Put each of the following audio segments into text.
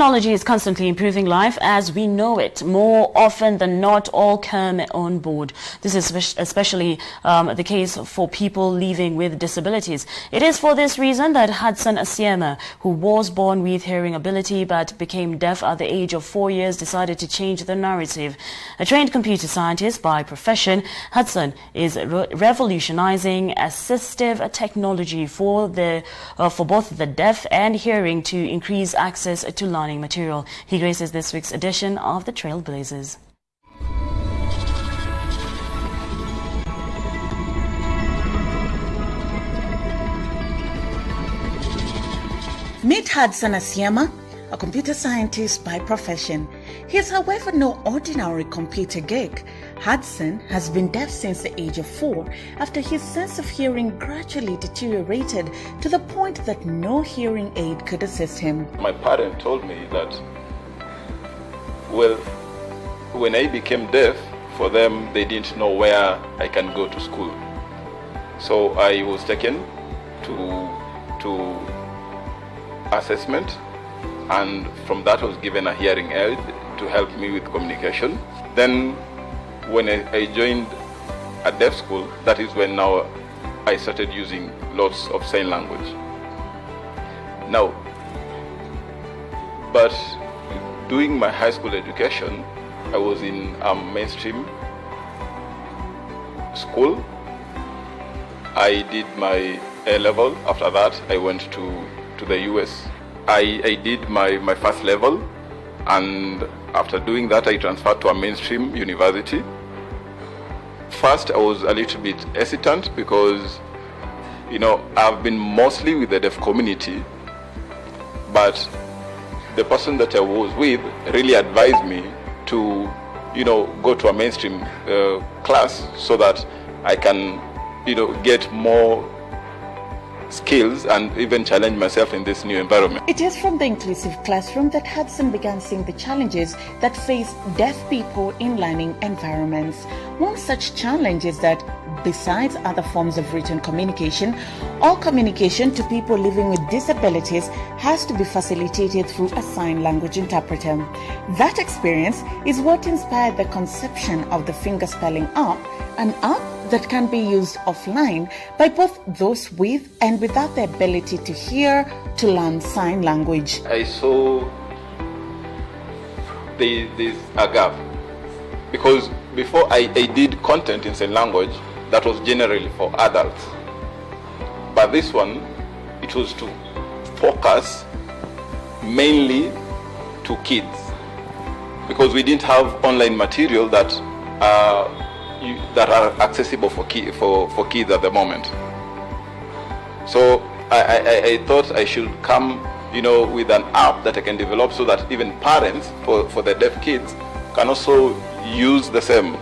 Technology is constantly improving life as we know it. More often than not, all come on board. This is especially the case for people living with disabilities. It is for this reason that Hudson Asiema, who was born with hearing ability but became deaf at the age of 4 years, decided to change the narrative. A trained computer scientist by profession, Hudson is revolutionizing assistive technology for both the deaf and hearing to increase access to learning material. He graces this week's edition of the Trailblazers. Meet Hudson Asiema, a computer scientist by profession. He is, however, no ordinary computer geek. Hudson has been deaf since the age of 4 after his sense of hearing gradually deteriorated to the point that no hearing aid could assist him. My parents told me that, well, when I became deaf, for them, they didn't know where I can go to school. So I was taken to assessment, and from that I was given a hearing aid to help me with communication. Then when I joined a deaf school, that is when now I started using lots of sign language. Now, but doing my high school education, I was in a mainstream school. I did my A-level. After that, I went to the US. I did my first level, and after doing that, I transferred to a mainstream university. First, I was a little bit hesitant because, I've been mostly with the deaf community, but the person that I was with really advised me to, go to a mainstream class so that I can, get more skills and even challenge myself in this new environment. It is from the inclusive classroom that Hudson began seeing the challenges that face deaf people in learning environments. One such challenge is that, besides other forms of written communication, all communication to people living with disabilities has to be facilitated through a sign language interpreter. That experience is what inspired the conception of the fingerspelling app, an app that can be used offline by both those with and without the ability to hear to learn sign language. I saw there's a gap, because before I did content in sign language that was generally for adults, but this one, it was to focus mainly to kids, because we didn't have online material that are accessible for kids at the moment. So I thought I should come, with an app that I can develop so that even parents for the deaf kids can also use the same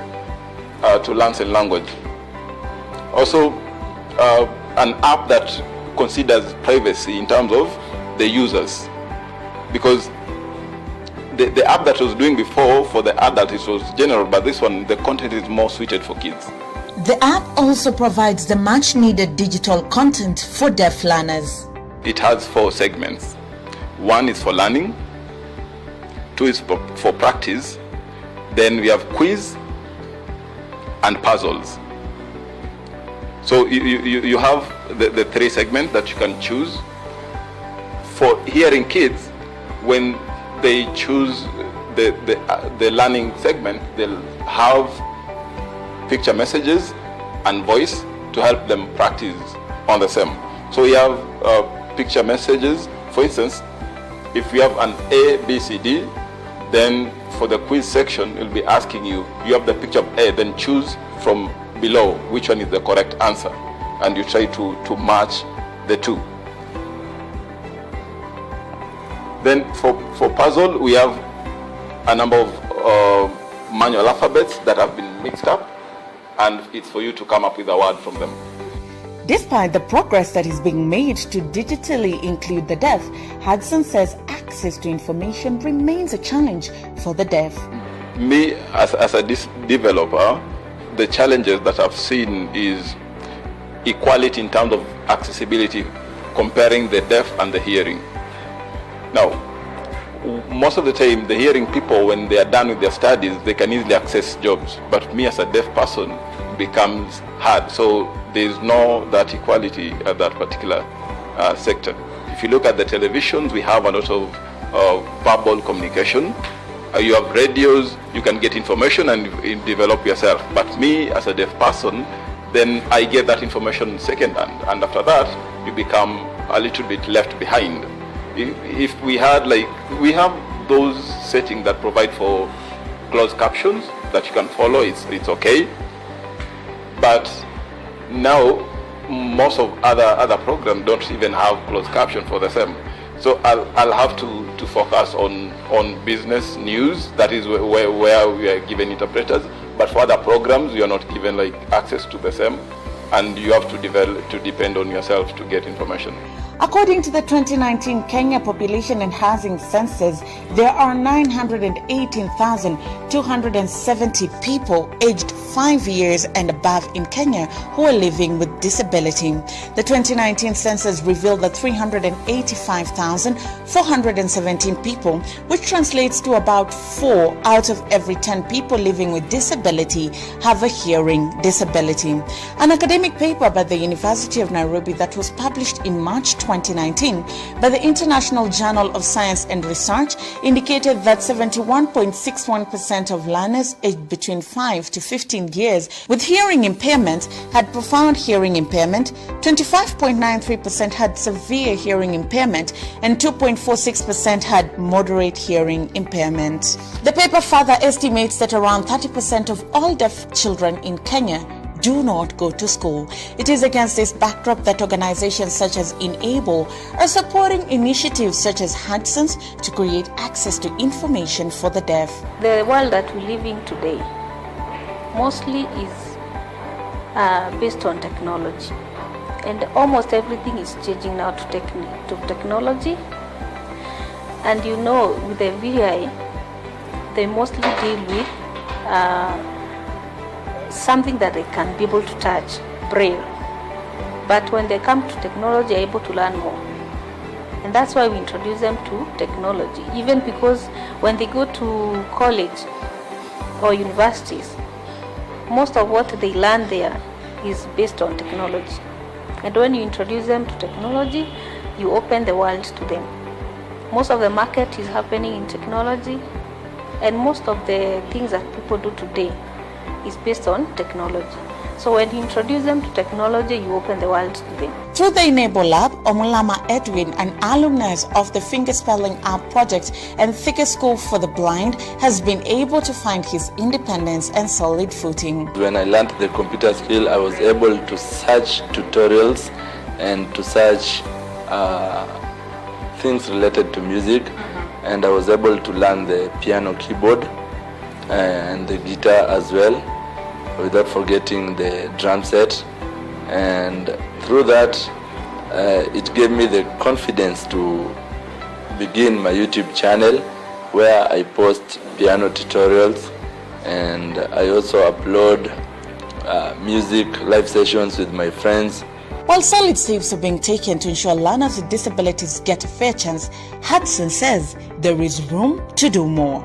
to learn sign language. Also, an app that considers privacy in terms of the users, because the app that I was doing before for the adult, it was general, but this one, the content is more suited for kids. The app also provides the much needed digital content for deaf learners. It has 4 segments. 1 is for learning, 2 is for practice, then we have quiz and puzzles. So you have the 3 segments that you can choose. For hearing kids, when they choose the learning segment, they'll have picture messages and voice to help them practice on the same. So we have picture messages. For instance, if we have an A, B, C, D, then for the quiz section, it'll be asking you have the picture of A, then choose from below which one is the correct answer, and you try to match the 2. Then for puzzle, we have a number of manual alphabets that have been mixed up, and it's for you to come up with a word from them. Despite the progress that is being made to digitally include the deaf, Hudson says access to information remains a challenge for the deaf. Me, as a developer, the challenges that I've seen is equality in terms of accessibility, comparing the deaf and the hearing. Now, most of the time, the hearing people, when they are done with their studies, they can easily access jobs. But me as a deaf person becomes hard. So there is no that equality at that particular sector. If you look at the televisions, we have a lot of verbal communication. You have radios, you can get information and develop yourself. But me as a deaf person, then I get that information second hand. And after that, you become a little bit left behind. If we had we have those settings that provide for closed captions that you can follow, it's okay. But now most of other programs don't even have closed caption for the same. So I'll have to focus on business news. That is where we are given interpreters. But for other programs, you are not given access to the same, and you have to depend on yourself to get information. According to the 2019 Kenya Population and Housing Census, there are 918,270 people aged 5 years and above in Kenya who are living with disability. The 2019 census revealed that 385,417 people, which translates to about 4 out of every 10 people living with disability, have a hearing disability. An academic paper by the University of Nairobi that was published in March 2019 by the International Journal of Science and Research indicated that 71.61% of learners aged between 5 to 15 years with hearing impairment had profound hearing impairment, 25.93% had severe hearing impairment, and 2.46% had moderate hearing impairment. The paper further estimates that around 30% of all deaf children in Kenya do not go to school. It is against this backdrop that organizations such as Enable are supporting initiatives such as Hudson's to create access to information for the deaf. The world that we live in today mostly is based on technology, and almost everything is changing now to technology. And with the VI, they mostly deal with something that they can be able to touch, braille. But when they come to technology, they're able to learn more. And that's why we introduce them to technology, even because when they go to college or universities, most of what they learn there is based on technology. And when you introduce them to technology, you open the world to them. Most of the market is happening in technology, and most of the things that people do today is based on technology. So when you introduce them to technology, you open the world to them. Through the Enable Lab, Omulama Edwin, an alumnus of the Fingerspelling App project and Thicker School for the Blind, has been able to find his independence and solid footing. When I learned the computer skill, I was able to search tutorials and to search things related to music, and I was able to learn the piano keyboard and the guitar as well, without forgetting the drum set. And through that, it gave me the confidence to begin my YouTube channel, where I post piano tutorials, and I also upload music live sessions with my friends. While solid steps are being taken to ensure learners with disabilities get a fair chance, Hudson says there is room to do more.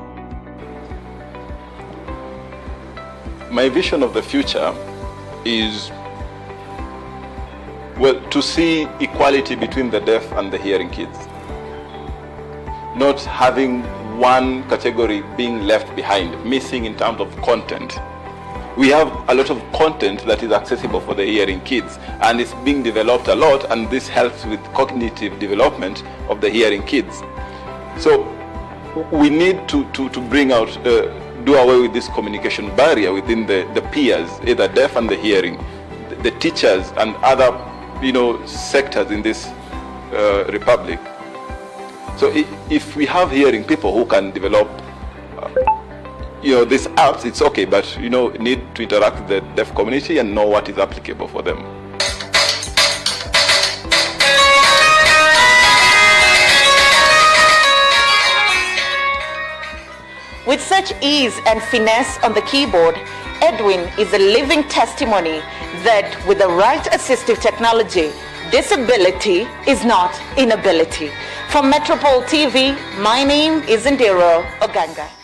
My vision of the future is, to see equality between the deaf and the hearing kids. Not having one category being left behind, missing in terms of content. We have a lot of content that is accessible for the hearing kids, and it's being developed a lot, and this helps with cognitive development of the hearing kids. So we need to bring out, do away with this communication barrier within the peers, either deaf and the hearing, the teachers and other sectors in this republic. So if we have hearing people who can develop these apps, it's okay, but need to interact with the deaf community and know what is applicable for them. With such ease and finesse on the keyboard, Edwin is a living testimony that with the right assistive technology, Disability is not inability. From Metropal TV, my name is Indira Oganga.